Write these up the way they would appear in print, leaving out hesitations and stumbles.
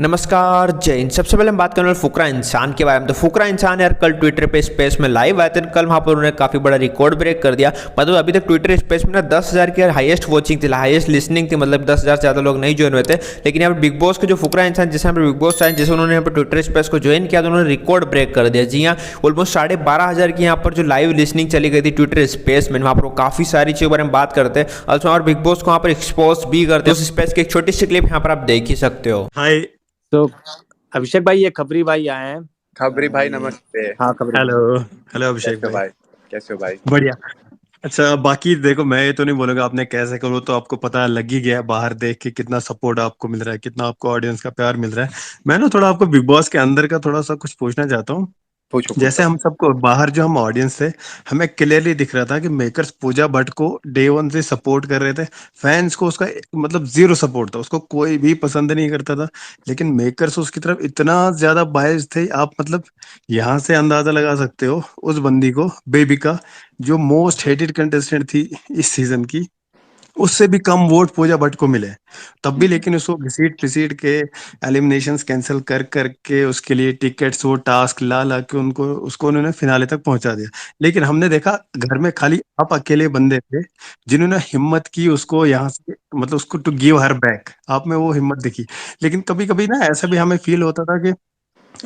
नमस्कार जय हिंद। सबसे पहले हम बात करने वाले फुकरा इंसान के बारे में। तो फुकरा इंसान यार कल ट्विटर पे स्पेस में लाइव आए थे। कल वहाँ पर उन्होंने काफ़ी बड़ा रिकॉर्ड ब्रेक कर दिया। मतलब अभी तक ट्विटर स्पेस में ना 10,000 की हाईएस्ट वॉचिंग थी, हाईएस्ट लिसनिंग थी। मतलब 10,000 से ज़्यादा लोग नहीं ज्वाइन हुए थे। लेकिन यहाँ पर बिग बॉस के जो फुकरा इंसान जिस यहाँ पर बिग बॉस आए, जैसे उन्होंने यहाँ पर ट्विटर स्पेस को ज्वाइन किया तो उन्होंने रिकॉर्ड ब्रेक कर दिया। जी हाँ, ऑलमोस्ट 12,500 की यहाँ पर जो लाइव लिसनिंग चली गई थी ट्विटर स्पेस में। वहाँ पर वो काफ़ी सारी चीज़ों के बारे में बात करते हैं और और बिग बॉस को वहाँ पर एक्सपोज भी करते हैं। उस स्पेस की एक छोटी सी क्लिप यहाँ पर आप देख ही सकते हो। हाय। तो अभिषेक भाई, ये खबरी भाई आए हैं। खबरी भाई नमस्ते। हाँ खबरी हेलो हेलो अभिषेक कैसे हो भाई। भाई? कैसे हो भाई? बढ़िया। अच्छा, बाकी देखो, मैं ये तो नहीं बोलूंगा आपने कैसे करो, तो आपको पता लग ही गया है बाहर देख के कितना सपोर्ट आपको मिल रहा है, कितना आपको ऑडियंस का प्यार मिल रहा है। मैं ना थोड़ा आपको बिग बॉस के अंदर का थोड़ा सा कुछ पूछना चाहता हूँ। पूछो जैसे पूछो। हम सबको बाहर जो हम ऑडियंस थे, हमें क्लियरली दिख रहा था कि मेकर्स पूजा भट्ट को डे वन से सपोर्ट कर रहे थे। फैंस को उसका मतलब जीरो सपोर्ट था, उसको कोई भी पसंद नहीं करता था। लेकिन मेकर्स उसकी तरफ इतना ज्यादा बायस थे, आप मतलब यहाँ से अंदाजा लगा सकते हो उस बंदी को, बेबी का, जो मोस्ट हेटेड कंटेस्टेंट थी इस सीजन की, उससे भी कम वोट पूजा भट्ट को मिले। तब भी लेकिन उसको घसीट पिसीट के एलिमिनेशंस कैंसिल कर करके उसके लिए टिकट्स वो टास्क ला ला के उनको उसको उन्होंने फिनाले तक पहुंचा दिया। लेकिन हमने देखा घर में खाली आप अकेले बंदे थे जिन्होंने हिम्मत की उसको यहाँ से मतलब उसको टू गिव हर बैक, आप में वो हिम्मत दिखी। लेकिन कभी कभी ना ऐसा भी हमें फील होता था कि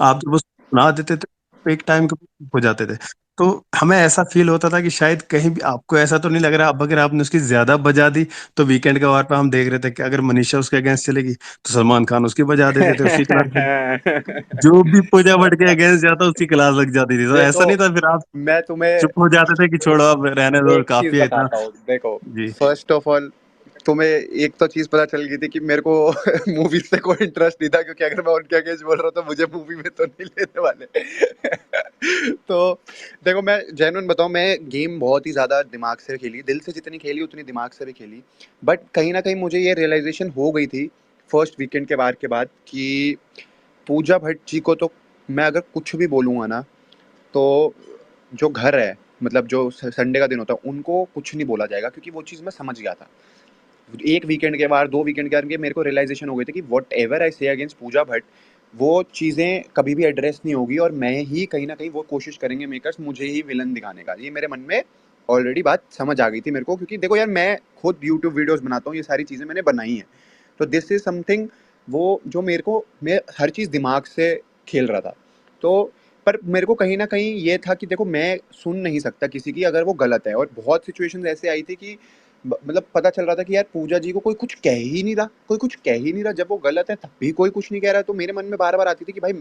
आप जब उसको सुना देते थे तो एक टाइम के बाद हो जाते थे। तो हमें ऐसा फील होता था कि शायद कहीं भी आपको ऐसा तो नहीं लग रहा, अब अगर आपने उसकी ज्यादा बजा दी तो वीकेंड के वार पे हम देख रहे थे कि अगर मनीषा उसके अगेंस्ट चलेगी तो सलमान खान उसकी बजा देते थे, उसकी क्लास जो भी पूजा भट्ट के अगेंस्ट जाता उसकी क्लास लग जाती थी। तो ऐसा देखो नहीं था फिर आप मैं तुम्हें चुप हो जाते थे कि छोड़ो अब रहने दो, एक चीज काफी है इतना। बताता हूँ। देखो, जी। फर्स्ट ऑफ ऑल तुम्हें एक तो चीज पता चल गई थी कि मेरे को मूवी से कोई इंटरेस्ट नहीं था, क्योंकि अगर मैं उनके अगेंस्ट बोल रहा हूँ तो मुझे मूवी में तो नहीं लेने वाले। तो देखो, मैं जेन्युइन बताऊँ, मैं गेम बहुत ही ज्यादा दिमाग से खेली, दिल से जितनी खेली उतनी दिमाग से भी खेली। बट कहीं ना कहीं मुझे ये रियलाइजेशन हो गई थी फर्स्ट वीकेंड के बाद कि पूजा भट्ट जी को तो मैं अगर कुछ भी बोलूँगा ना, तो जो घर है, मतलब जो संडे का दिन होता है, उनको कुछ नहीं बोला जाएगा, क्योंकि वो चीज़ मैं समझ गया था। एक वीकेंड के बाद, 2 वीकेंड के बाद मेरे को रियलाइजेशन हो गई थी कि व्हाटएवर आई से अगेंस्ट पूजा भट्ट, वो चीज़ें कभी भी एड्रेस नहीं होगी और मैं ही कहीं न कहीं वो कोशिश करेंगे मेकर्स मुझे ही विलन दिखाने का। ये मेरे मन में ऑलरेडी बात समझ आ गई थी मेरे को, क्योंकि देखो यार, मैं खुद यूट्यूब वीडियोज़ बनाता हूँ, ये सारी चीज़ें मैंने बनाई हैं। तो दिस इज़ समथिंग, वो जो मेरे को, मैं हर चीज़ दिमाग से खेल रहा था। तो पर मेरे को कहीं न कहीं ये था कि देखो, मैं सुन नहीं सकता किसी की अगर वो गलत है, और बहुत सिचुएशंस ऐसे आई थी कि मतलब पता चल रहा था कि यार पूजा जी को कोई कुछ कह ही नहीं रहा, कोई कुछ कह ही नहीं रहा। जब वो गलत है तब भी कोई कुछ नहीं कह रहा। तो मेरे मन में बार-बार आती थी कि भाई,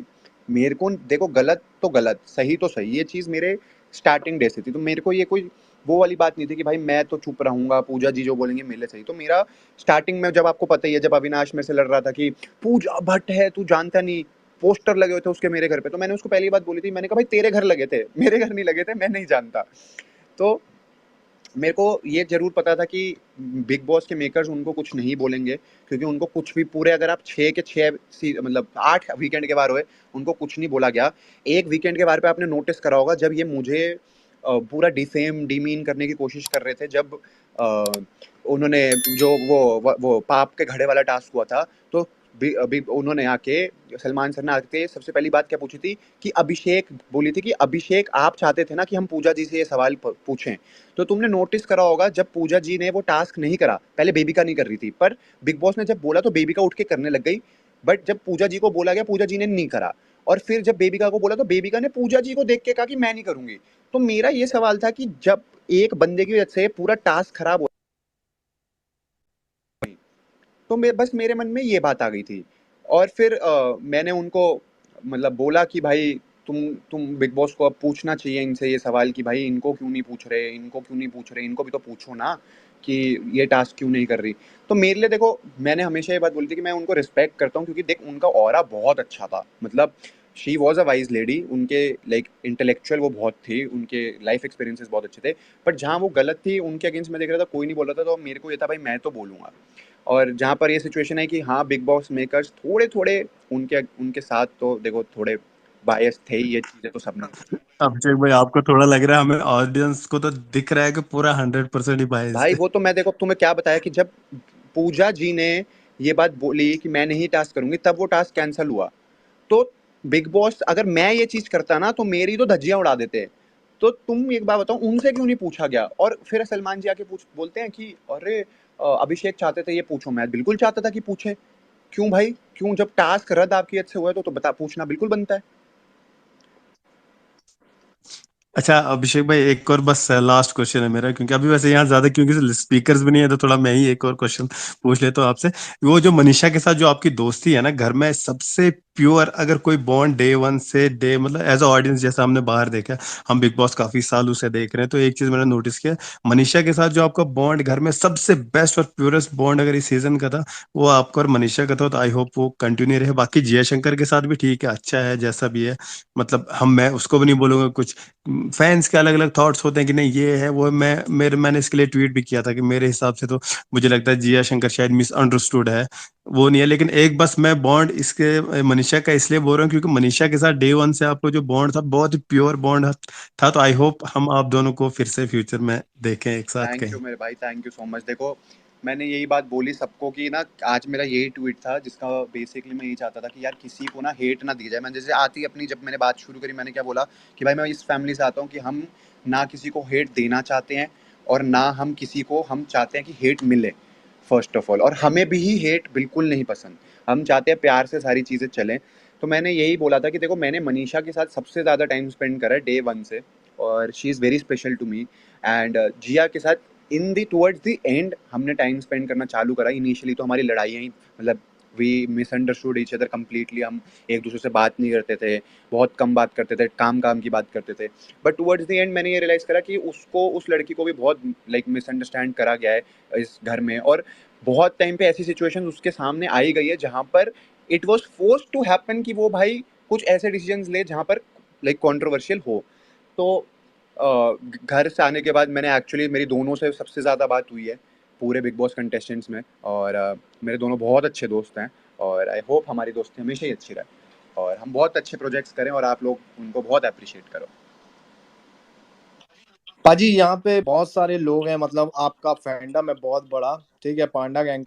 मेरे को देखो, गलत तो गलत, सही तो सही। ये चीज़ मेरे स्टार्टिंग डे से थी। तो मेरे को ये कोई वो वाली बात नहीं थी कि भाई मैं तो चुप रहूँगा, पूजा जी जो बोलेंगे मेरे लिए सही। तो मेरा स्टार्टिंग में, जब आपको पता ही है, जब अविनाश मेरे से लड़ रहा था कि पूजा भट्ट है, तू जानता नहीं, पोस्टर लगे हुए थे उसके मेरे घर पे, तो मैंने उसको पहली बात बोली थी, मैंने कहा भाई तेरे घर लगे थे, मेरे घर नहीं लगे थे, मैं नहीं जानता। तो मेरे को ये ज़रूर पता था कि बिग बॉस के मेकर्स उनको कुछ नहीं बोलेंगे, क्योंकि उनको कुछ भी, पूरे अगर आप 6 के 6 मतलब 8 वीकेंड के बार हुए, उनको कुछ नहीं बोला गया। एक वीकेंड के बार पे आपने नोटिस करा होगा, जब ये मुझे पूरा डिफेम डीमीन करने की कोशिश कर रहे थे, जब उन्होंने जो वो पाप के घड़े वाला टास्क हुआ था, तो उन्होंने आके, सलमान सर ने आके सबसे पहली बात क्या पूछी थी कि अभिषेक बोली थी कि अभिषेक, आप चाहते थे ना कि हम पूजा जी से ये सवाल पूछें। तो तुमने नोटिस करा होगा, जब पूजा जी ने वो टास्क नहीं करा, पहले बेबिका नहीं कर रही थी, पर बिग बॉस ने जब बोला तो बेबिका उठ के करने लग गई। बट जब पूजा जी को बोला गया, पूजा जी ने नहीं करा। और फिर जब बेबिका को बोला तो बेबिका ने पूजा जी को देख के कहा कि मैं नहीं करूंगी। तो मेरा ये सवाल था कि जब एक बंदे की वजह से पूरा टास्क खराब हो, तो बस मेरे मन में ये बात आ गई थी। और फिर मैंने उनको मतलब बोला कि भाई, तुम बिग बॉस को अब पूछना चाहिए इनसे ये सवाल कि भाई इनको क्यों नहीं पूछ रहे, इनको क्यों नहीं पूछ रहे, इनको भी तो पूछो ना कि ये टास्क क्यों नहीं कर रही। तो मेरे लिए देखो, मैंने हमेशा ये बात बोली थी कि मैं उनको रिस्पेक्ट करता हूँ, क्योंकि देख, उनका ऑरा बहुत अच्छा था। मतलब she was a wise lady, उनके लाइक इंटेलेक्चुअल वो बहुत थी, उनके लाइफ एक्सपीरियंसेस बहुत अच्छे थे। बट जहाँ वो गलत थी, उनके अगेंस्ट मैं देख रहा था, कोई नहीं बोल रहा था, तो मेरे को ये था भाई मैं तो बोलूँगा। और जहाँ पर ये सिचुएशन है कि हाँ, बिग बॉस मेकर्स थोड़े थोड़े उनके उनके साथ, तो देखो थोड़े बायस थे ही, ये चीज़ें तो सबने। अभिषेक भाई, आपको थोड़ा लग रहा है, हमें ऑडियंस को तो दिख रहा है कि पूरा 100% ही बाइस भाई थे। वो तो मैं, देखो तुम्हें क्या बताया कि जब पूजा जी ने ये बात बोली कि मैं नहीं टास्क करूंगी, तब वो टास्क कैंसिल हुआ। तो बिग बॉस, अगर मैं ये चीज करता ना तो मेरी तो धज्जियां उड़ा देते। तो तुम एक बात बताओ, उनसे क्यों नहीं पूछा गया? और फिर सलमान जी आके बोलते हैं कि अरे अभिषेक चाहते थे ये पूछो। मैं बिल्कुल चाहता था कि पूछे। क्यों भाई, क्यों? जब टास्क रद्द आपकी अच्छे हुआ है तो बता, पूछना बिल्कुल बनता है। अच्छा अभिषेक भाई, एक और बस लास्ट क्वेश्चन है मेरा, क्योंकि अभी वैसे यहाँ ज्यादा क्योंकि स्पीकर्स भी नहीं है, तो थोड़ा मैं ही एक और क्वेश्चन पूछ लेता हूँ आपसे। वो जो मनीषा के साथ जो आपकी दोस्ती है ना घर में, सबसे प्योर अगर कोई बॉन्ड डे वन से डे मतलब एज अ ऑडियंस, जैसा हमने बाहर देखा, हम बिग बॉस काफी सालों से देख रहे हैं, तो एक चीज मैंने नोटिस किया, मनीषा के साथ जो आपका बॉन्ड घर में सबसे बेस्ट और प्योरेस्ट बॉन्ड अगर इस सीजन का था, वो आपका और मनीषा का था। तो आई होप वो कंटिन्यू रहे। बाकी जिया शंकर के साथ भी ठीक है, अच्छा है जैसा भी है, मतलब मैं उसको भी नहीं बोलूंगा कुछ। फैंस के अलग अलग थॉट्स होते हैं कि नहीं ये है वो है। मैंने इसके लिए ट्वीट भी किया था कि मेरे हिसाब से तो मुझे लगता है जिया शंकर शायद मिसअंडरस्टूड है, वो नहीं है। लेकिन एक बस मैं बॉन्ड इसके मनीषा का इसलिए बोल रहा हूँ क्योंकि मनीषा के साथ डे वन से आपको जो बॉन्ड था बहुत ही प्योर बॉन्ड था। तो आई होप हम आप दोनों को फिर से फ्यूचर में देखें एक साथ थैंक कहीं। यू मेरे भाई, थैंक यू सो मच। देखो, मैंने यही बात बोली सबको कि ना, आज मेरा यही ट्वीट था जिसका बेसिकली मैं यही चाहता था कि यार किसी को ना हेट ना दी जाए। मैं जैसे आती अपनी, जब मैंने बात शुरू करी, मैंने क्या बोला कि भाई मैं इस फैमिली से आता हूँ कि हम ना किसी को हेट देना चाहते हैं और ना हम किसी को हम चाहते हैं कि हेट मिले, फर्स्ट ऑफ ऑल। और हमें भी ही हेट बिल्कुल नहीं पसंद, हम चाहते हैं प्यार से सारी चीज़ें चलें। तो मैंने यही बोला था कि देखो, मैंने मनीषा के साथ सबसे ज़्यादा टाइम स्पेंड करा है डे वन से, और she is very special to me. And Jiya के साथ in the towards the end हमने टाइम स्पेंड करना चालू करा। इनिशियली तो हमारी लड़ाइयाँ ही, मतलब we misunderstood each other completely. हम एक दूसरे से बात नहीं करते थे, बहुत कम बात करते थे, काम काम की बात करते थे। बट टुवर्ड्स द एंड मैंने ये रियलाइज़ करा कि उसको, उस लड़की को भी बहुत लाइक मिसअंडरस्टैंड करा गया है इस घर में। और बहुत टाइम पे ऐसी सिचुएशन उसके सामने आई गई है जहाँ पर it was forced to happen कि वो भाई कुछ ऐसे डिसीजंस ले जहाँ पर लाइक कॉन्ट्रोवर्शियल हो। तो घर से आने के बाद मैंने एक्चुअली, मेरी दोनों से सबसे ज़्यादा बात हुई है पूरे बिग बॉस कंटेस्टेंट्स में। और मेरे दोनों बहुत अच्छे दोस्त हैं, और आई होप हमारी दोस्ती हमेशा ही अच्छी रहे और हम बहुत अच्छे प्रोजेक्ट्स करें और आप लोग उनको बहुत अप्रिशिएट करो। पाजी यहाँ पे बहुत सारे लोग हैं, मतलब आपका फैंडम है बहुत बड़ा, ठीक है, पांडा गैंग।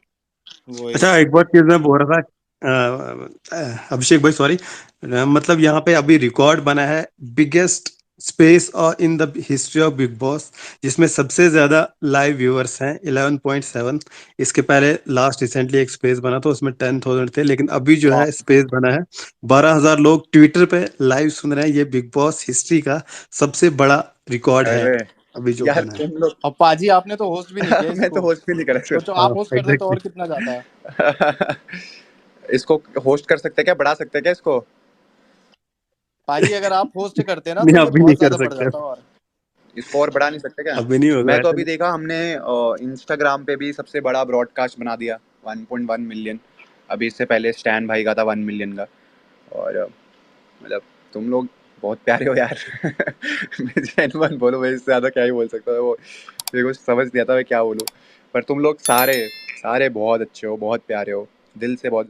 वो अच्छा एक बात चीज मैं बोल रहा था, अभिषेक भाई सॉरी, मतलब यहाँ पे अभी रिकॉर्ड बना है बिगेस्ट स्पेस और in the history of big boss, जिसमें सबसे ज्यादा लाइव व्यूअर्स हैं 11.7। इसके पहले लास्ट रिसेंटली एक स्पेस बना था उसमें 10,000 थे, लेकिन अभी जो है स्पेस बना है 12,000 लोग ट्विटर पे लाइव सुन रहे हैं। ये बिग बॉस हिस्ट्री का सबसे बड़ा रिकॉर्ड है अरे अभी जो यार बना है। तुम लोग और पाजी आपने तो होस्ट भी नहीं किया मैं तो इसको, होस्ट भी नहीं करा सोचो हाँ आप होस्ट करते तो एग्जैक्टली। और कितना जाता है। इसको होस्ट कर सकते हैं क्या, बढ़ा सकते हैं क्या इसको? पाजी अगर आप होस्ट करते ना नहीं तो ये अभी नहीं बहुत कर ज्यादा बढ़ सकते, जाता। और इसको और बढ़ा नहीं सकते क्या? अभी नहीं होगा मैं तो ऐसे। अभी देखा हमने इंस्टाग्राम पे भी सबसे बड़ा ब्रॉडकास्ट बना दिया, 1.1 मिलियन। अभी इससे पहले स्टैन भाई का था 1 मिलियन का। और मतलब तुम लोग बहुत प्यारे हो यार। मैं जेन्युइन बोलूं, मैं इससे ज़्यादा क्या ही बोल सकता हूँ। वो मेरे को समझ नहीं आता मैं क्या बोलूँ। पर तुम लोग सारे सारे बहुत अच्छे हो, बहुत प्यारे हो, दिल से बहुत